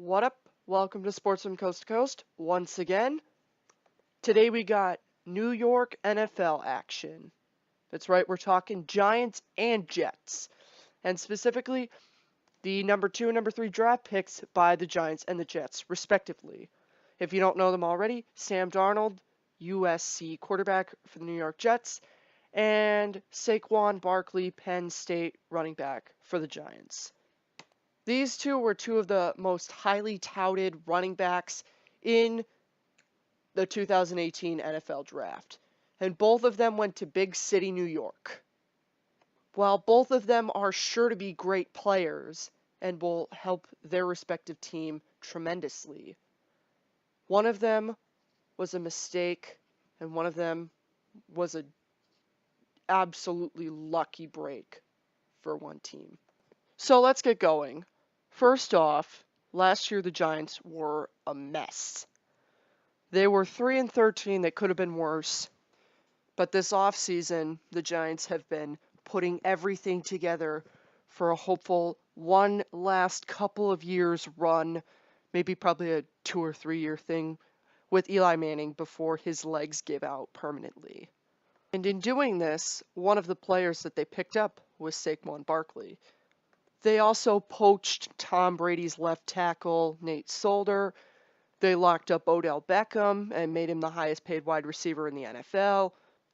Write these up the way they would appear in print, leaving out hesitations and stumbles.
What up? Welcome to Sportsman Coast to Coast once again. Today we got New York NFL action. That's right, we're talking Giants and Jets. And specifically, the number 2 and number 3 draft picks by the Giants and the Jets, respectively. If you don't know them already, Sam Darnold, USC quarterback for the New York Jets, and Saquon Barkley, Penn State running back for the Giants. These two were two of the most highly touted running backs in the 2018 NFL Draft, and both of them went to big city New York. While both of them are sure to be great players and will help their respective team tremendously, one of them was a mistake, and one of them was an absolutely lucky break for one team. So let's get going. First off, last year the Giants were a mess. They were 3-13, they could have been worse. But this offseason, the Giants have been putting everything together for a hopeful one last couple of years run, maybe probably a 2 or 3 year thing with Eli Manning before his legs give out permanently. And in doing this, one of the players that they picked up was Saquon Barkley. They also poached Tom Brady's left tackle, Nate Solder. They locked up Odell Beckham and made him the highest paid wide receiver in the NFL.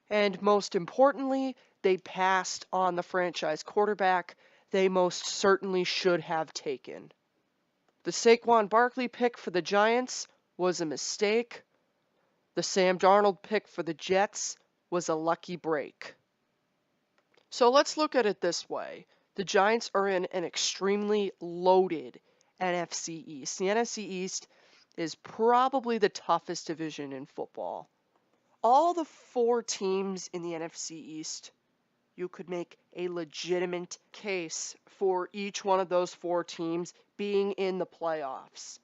And most importantly, they passed on the franchise quarterback they most certainly should have taken. The Saquon Barkley pick for the Giants was a mistake. The Sam Darnold pick for the Jets was a lucky break. So let's look at it this way. The Giants are in an extremely loaded NFC East. The NFC East is probably the toughest division in football. All the 4 teams in the NFC East, you could make a legitimate case for each one of those 4 teams being in the playoffs.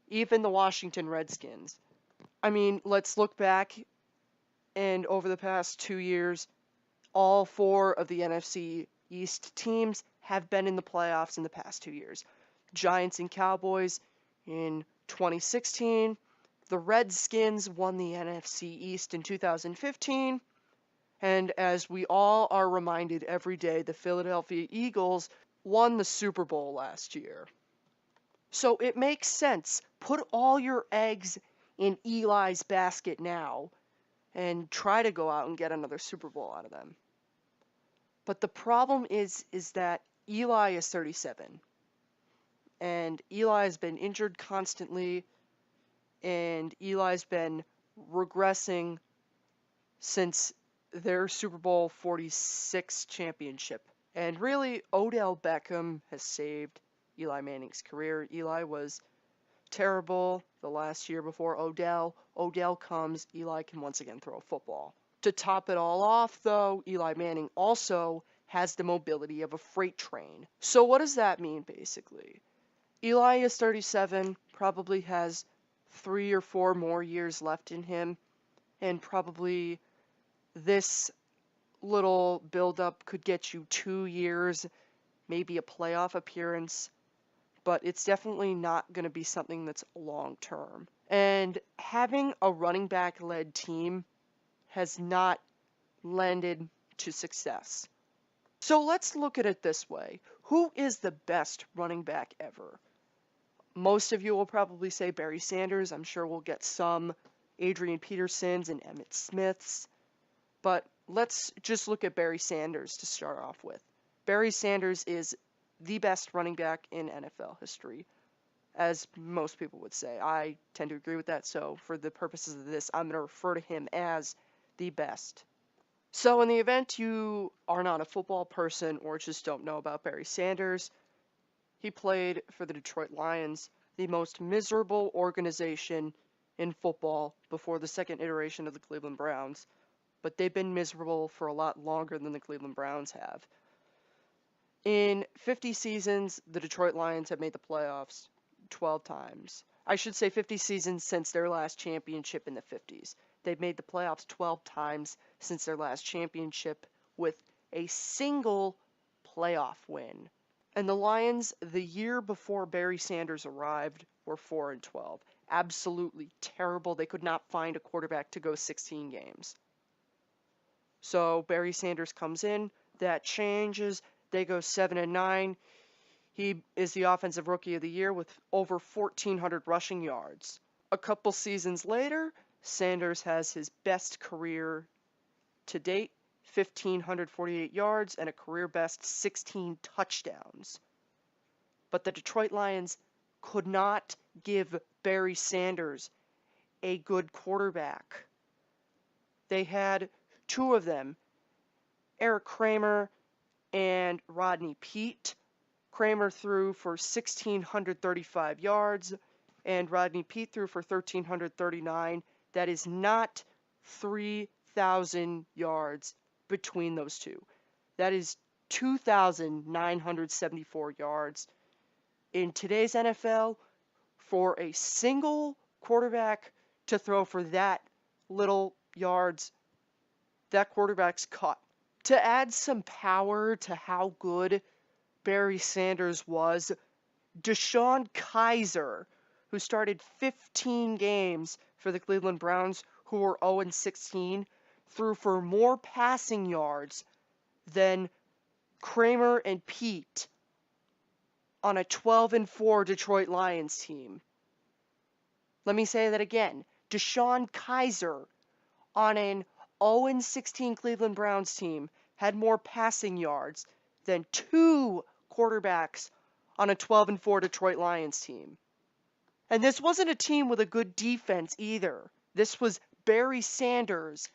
Even the Washington Redskins. I mean, let's look back, and over the past 2 years, all 4 of the NFC East teams have been in the playoffs in the past 2 years. Giants and Cowboys in 2016. The Redskins won the NFC East in 2015. And as we all are reminded every day, the Philadelphia Eagles won the Super Bowl last year. So it makes sense. Put all your eggs in Eli's basket now and try to go out and get another Super Bowl out of them. But the problem is that Eli is 37. And Eli has been injured constantly. And Eli's been regressing since their Super Bowl 46 championship. And really, Odell Beckham has saved Eli Manning's career. Eli was terrible the last year before Odell. Odell comes, Eli can once again throw a football. To top it all off, though, Eli Manning also has the mobility of a freight train. So what does that mean, basically? Eli is 37, probably has 3 or 4 more years left in him, and probably this little build-up could get you 2 years, maybe a playoff appearance, but it's definitely not going to be something that's long-term. And having a running back-led team has not lended to success. So let's look at it this way. Who is the best running back ever? Most of you will probably say Barry Sanders. I'm sure we'll get some Adrian Petersons and Emmitt Smiths. But let's just look at Barry Sanders to start off with. Barry Sanders is the best running back in NFL history, as most people would say. I tend to agree with that, so for the purposes of this, I'm going to refer to him as the best. So in the event you are not a football person or just don't know about Barry Sanders, he played for the Detroit Lions, the most miserable organization in football before the second iteration of the Cleveland Browns. But they've been miserable for a lot longer than the Cleveland Browns have. In 50 seasons, the Detroit Lions have made the playoffs 12 times. I should say 50 seasons since their last championship in the 50s. They've made the playoffs 12 times since their last championship with a single playoff win. And the Lions, the year before Barry Sanders arrived, were 4-12. Absolutely terrible. They could not find a quarterback to go 16 games. So Barry Sanders comes in, that changes. They go 7-9. He is the offensive rookie of the year with over 1,400 rushing yards. A couple seasons later, Sanders has his best career to date, 1,548 yards and a career best 16 touchdowns. But the Detroit Lions could not give Barry Sanders a good quarterback. They had two of them, Eric Kramer and Rodney Peete. Kramer threw for 1,635 yards, and Rodney Peete threw for 1,339. That is not 3,000 yards between those two. That is 2,974 yards. In today's NFL, for a single quarterback to throw for that little yards, that quarterback's cut. To add some power to how good Barry Sanders was, DeShone Kizer, who started 15 games for the Cleveland Browns, who were 0-16, threw for more passing yards than Kramer and Peete on a 12-4 Detroit Lions team. Let me say that again. DeShone Kizer on an 0-16 Cleveland Browns team had more passing yards than two quarterbacks on a 12-4 Detroit Lions team. And this wasn't a team with a good defense either. This was Barry Sanders,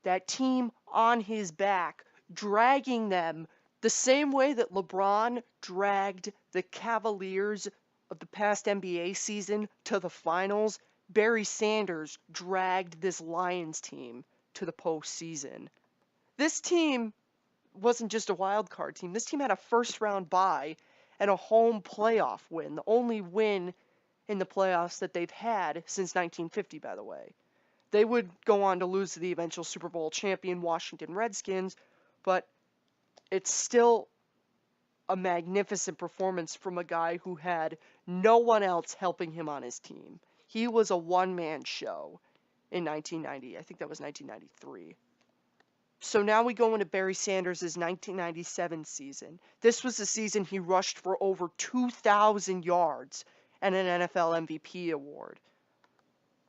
that team on his back, dragging them the same way that LeBron dragged the Cavaliers of the past NBA season to the finals. Barry Sanders dragged this Lions team to the postseason. This team wasn't just a wild card team. This team had a first-round bye and a home playoff win, the only win in the playoffs that they've had since 1950, by the way. They would go on to lose to the eventual Super Bowl champion Washington Redskins, but it's still a magnificent performance from a guy who had no one else helping him on his team. He was a one-man show in 1990. I think that was 1993. So now we go into Barry Sanders' 1997 season. This was the season he rushed for over 2,000 yards and an NFL MVP award.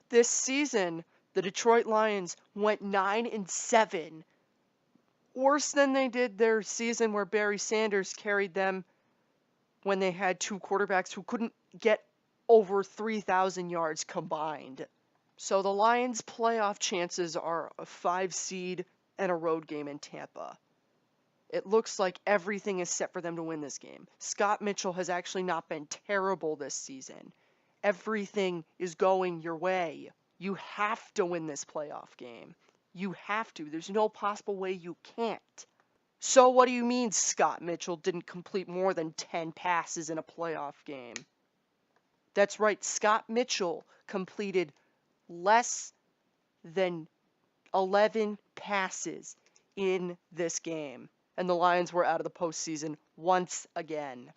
This season, the Detroit Lions went 9-7, worse than they did their season where Barry Sanders carried them when they had two quarterbacks who couldn't get over 3,000 yards combined. So the Lions' playoff chances are a 5 seed and a road game in Tampa. It looks like everything is set for them to win this game. Scott Mitchell has actually not been terrible this season. Everything is going your way. You have to win this playoff game. You have to. There's no possible way you can't. So what do you mean Scott Mitchell didn't complete more than 10 passes in a playoff game? That's right, Scott Mitchell completed less than 11 passes in this game. And the Lions were out of the postseason once again.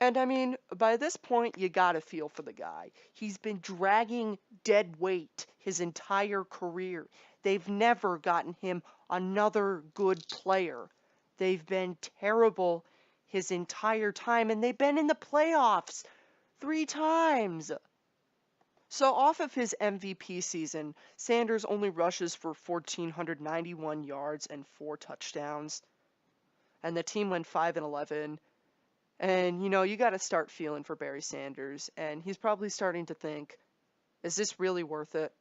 And I mean, by this point, you gotta feel for the guy. He's been dragging dead weight his entire career. They've never gotten him another good player. They've been terrible his entire time, and they've been in the playoffs 3 times. So off of his MVP season, Sanders only rushes for 1,491 yards and 4 touchdowns. And the team went 5-11. And, you got to start feeling for Barry Sanders. And he's probably starting to think, is this really worth it?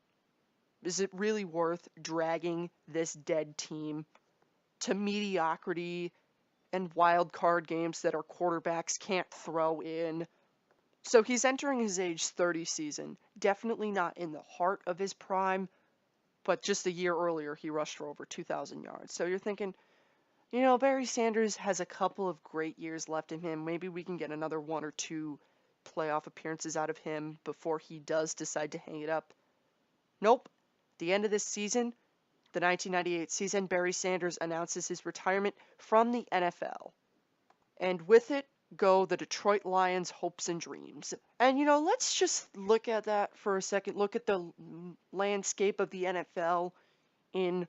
Is it really worth dragging this dead team to mediocrity and wild card games that our quarterbacks can't throw in? So he's entering his age 30 season. Definitely not in the heart of his prime, but just a year earlier he rushed for over 2,000 yards. So you're thinking, Barry Sanders has a couple of great years left in him. Maybe we can get another 1 or 2 playoff appearances out of him before he does decide to hang it up. Nope. The end of this season, the 1998 season, Barry Sanders announces his retirement from the NFL. And with it go the Detroit Lions hopes and dreams. And let's just look at that for a second. Look at the landscape of the NFL in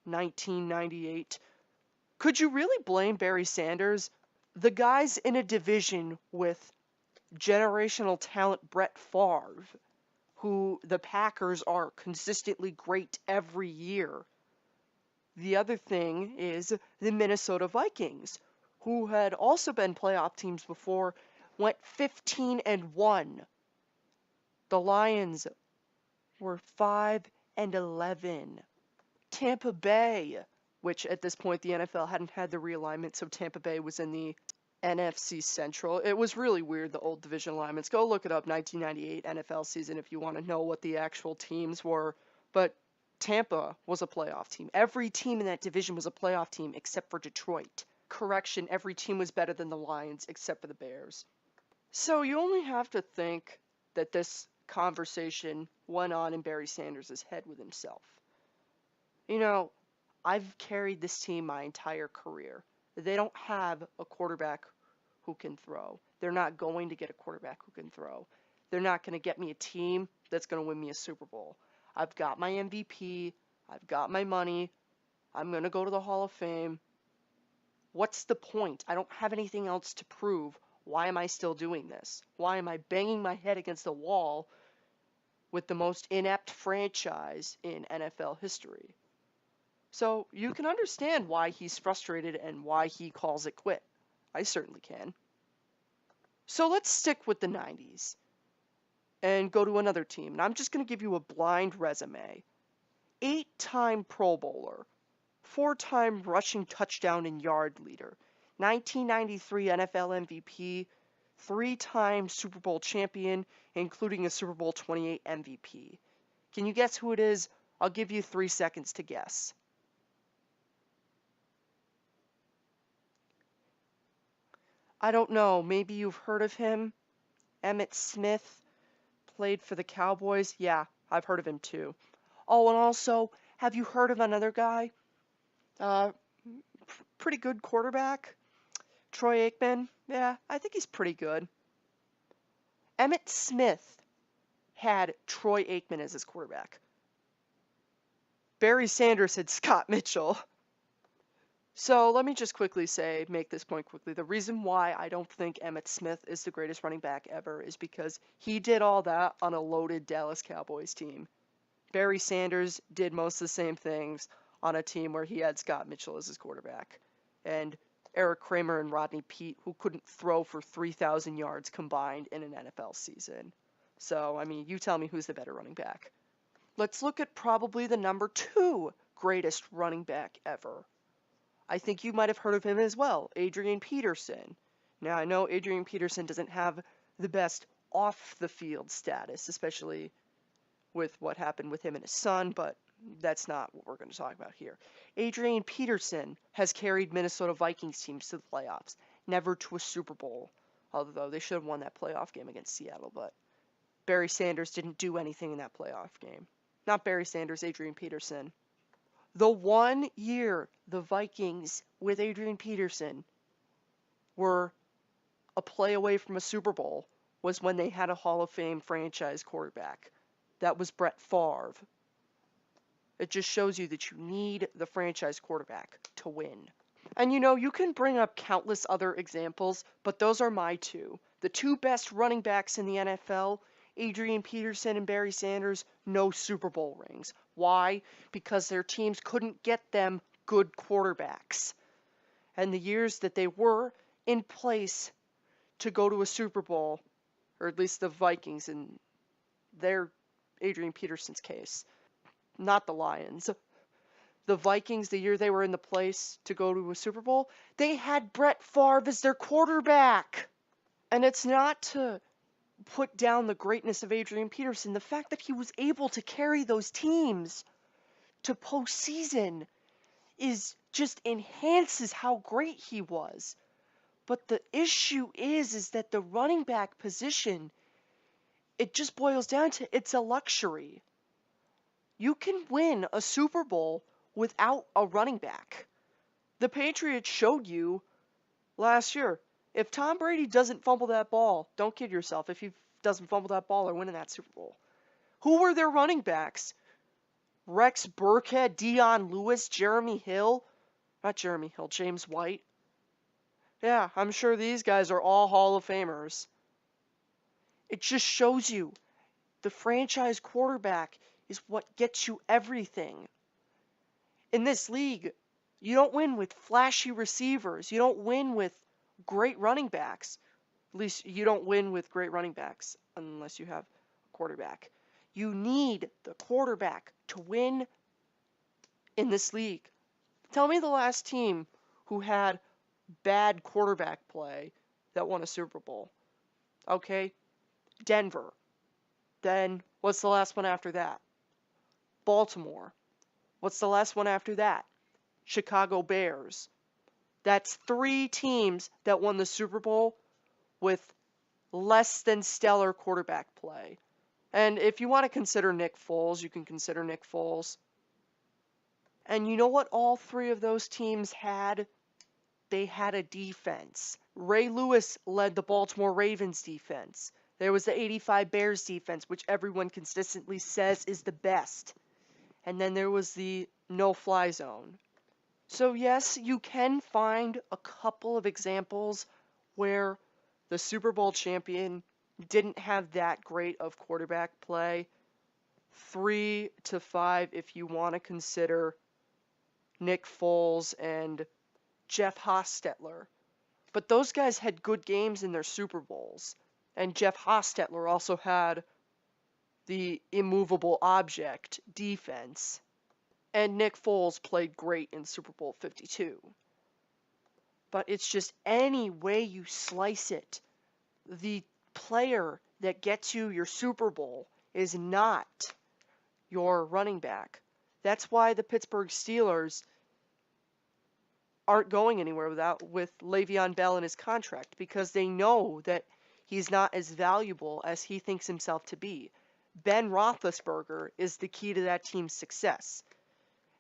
1998. Could you really blame Barry Sanders? The guy's in a division with generational talent Brett Favre, who the Packers are consistently great every year. The other thing is the Minnesota Vikings, who had also been playoff teams before, went 15-1. The Lions were 5-11. Tampa Bay, which at this point the NFL hadn't had the realignment, so Tampa Bay was in the NFC Central. It was really weird, the old division alignments. Go look it up, 1998 NFL season, if you want to know what the actual teams were. But Tampa was a playoff team. Every team in that division was a playoff team except for Detroit. Correction, every team was better than the Lions except for the Bears. So you only have to think that this conversation went on in Barry Sanders' head with himself. I've carried this team my entire career. They don't have a quarterback who can throw. They're not going to get a quarterback who can throw. They're not going to get me a team that's going to win me a Super Bowl. I've got my MVP. I've got my money. I'm going to go to the Hall of Fame. What's the point? I don't have anything else to prove. Why am I still doing this? Why am I banging my head against the wall with the most inept franchise in NFL history? So you can understand why he's frustrated and why he calls it quit. I certainly can. So let's stick with the 90s and go to another team. And I'm just going to give you a blind resume. 8-time Pro Bowler, 4-time rushing touchdown and yard leader, 1993 NFL MVP, 3-time Super Bowl champion, including a Super Bowl 28 MVP. Can you guess who it is? I'll give you 3 seconds to guess. I don't know, maybe you've heard of him? Emmitt Smith played for the Cowboys. Yeah, I've heard of him too. Oh, and also, have you heard of another guy? Pretty good quarterback. Troy Aikman. Yeah, I think he's pretty good. Emmitt Smith had Troy Aikman as his quarterback. Barry Sanders had Scott Mitchell. So let me just make this point quickly. The reason why I don't think Emmitt Smith is the greatest running back ever is because he did all that on a loaded Dallas Cowboys team. Barry Sanders did most of the same things on a team where he had Scott Mitchell as his quarterback. And Eric Kramer and Rodney Peete, who couldn't throw for 3,000 yards combined in an NFL season. So, you tell me who's the better running back. Let's look at probably the number 2 greatest running back ever. I think you might have heard of him as well, Adrian Peterson. Now, I know Adrian Peterson doesn't have the best off-the-field status, especially with what happened with him and his son, but that's not what we're going to talk about here. Adrian Peterson has carried Minnesota Vikings teams to the playoffs, never to a Super Bowl, although they should have won that playoff game against Seattle, but Barry Sanders didn't do anything in that playoff game. Not Barry Sanders, Adrian Peterson. The one year the Vikings with Adrian Peterson were a play away from a Super Bowl was when they had a Hall of Fame franchise quarterback. That was Brett Favre. It just shows you that you need the franchise quarterback to win. And you can bring up countless other examples, but those are my 2. The 2 best running backs in the NFL, Adrian Peterson and Barry Sanders, no Super Bowl rings. Why? Because their teams couldn't get them good quarterbacks. And the years that they were in place to go to a Super Bowl, or at least the Vikings in their Adrian Peterson's case, not the Lions. The Vikings, the year they were in the place to go to a Super Bowl, they had Brett Favre as their quarterback. And it's not to put down the greatness of Adrian Peterson. The fact that he was able to carry those teams to postseason is just enhances how great he was. But the issue is that the running back position, it just boils down to it's a luxury. You can win a Super Bowl without a running back. The Patriots showed you last year. If Tom Brady doesn't fumble that ball, don't kid yourself, if he doesn't fumble that ball, they're winning that Super Bowl. Who were their running backs? Rex Burkhead, Dion Lewis, Jeremy Hill. Not Jeremy Hill, James White. Yeah, I'm sure these guys are all Hall of Famers. It just shows you the franchise quarterback is what gets you everything. In this league, you don't win with flashy receivers. You don't win with great running backs. At least you don't win with great running backs unless you have a quarterback. You need the quarterback to win in this league. Tell me the last team who had bad quarterback play that won a Super Bowl. Okay, Denver. Then what's the last one after that? Baltimore. What's the last one after that? Chicago Bears. That's 3 teams that won the Super Bowl with less than stellar quarterback play. And if you want to consider Nick Foles, you can consider Nick Foles. And you know what all 3 of those teams had? They had a defense. Ray Lewis led the Baltimore Ravens defense. There was the 85 Bears defense, which everyone consistently says is the best. And then there was the no-fly zone. So yes, you can find a couple of examples where the Super Bowl champion didn't have that great of quarterback play. 3 to 5 if you want to consider Nick Foles and Jeff Hostetler. But those guys had good games in their Super Bowls. And Jeff Hostetler also had the immovable object defense. And Nick Foles played great in Super Bowl 52. But it's just any way you slice it, the player that gets you your Super Bowl is not your running back. That's why the Pittsburgh Steelers aren't going anywhere with Le'Veon Bell in his contract, because they know that he's not as valuable as he thinks himself to be. Ben Roethlisberger is the key to that team's success.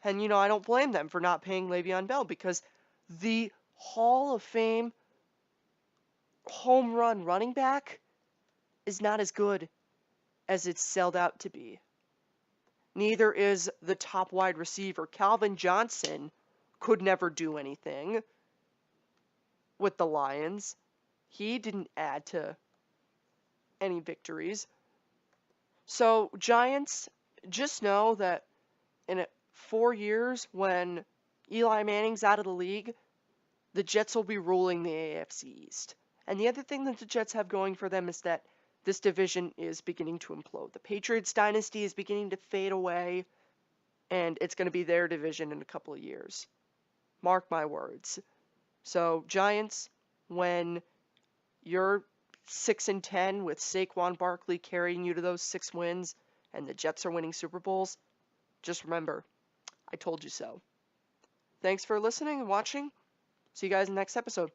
And, I don't blame them for not paying Le'Veon Bell, because the Hall of Fame home run running back is not as good as it's sold out to be. Neither is the top wide receiver. Calvin Johnson could never do anything with the Lions. He didn't add to any victories. So, Giants, just know that in 4 years, when Eli Manning's out of the league, the Jets will be ruling the AFC East. And the other thing that the Jets have going for them is that this division is beginning to implode. The Patriots dynasty is beginning to fade away, and it's going to be their division in a couple of years. Mark my words. So, Giants, when you're 6-10 with Saquon Barkley carrying you to those 6 wins, and the Jets are winning Super Bowls, just remember, I told you so. Thanks for listening and watching. See you guys in the next episode.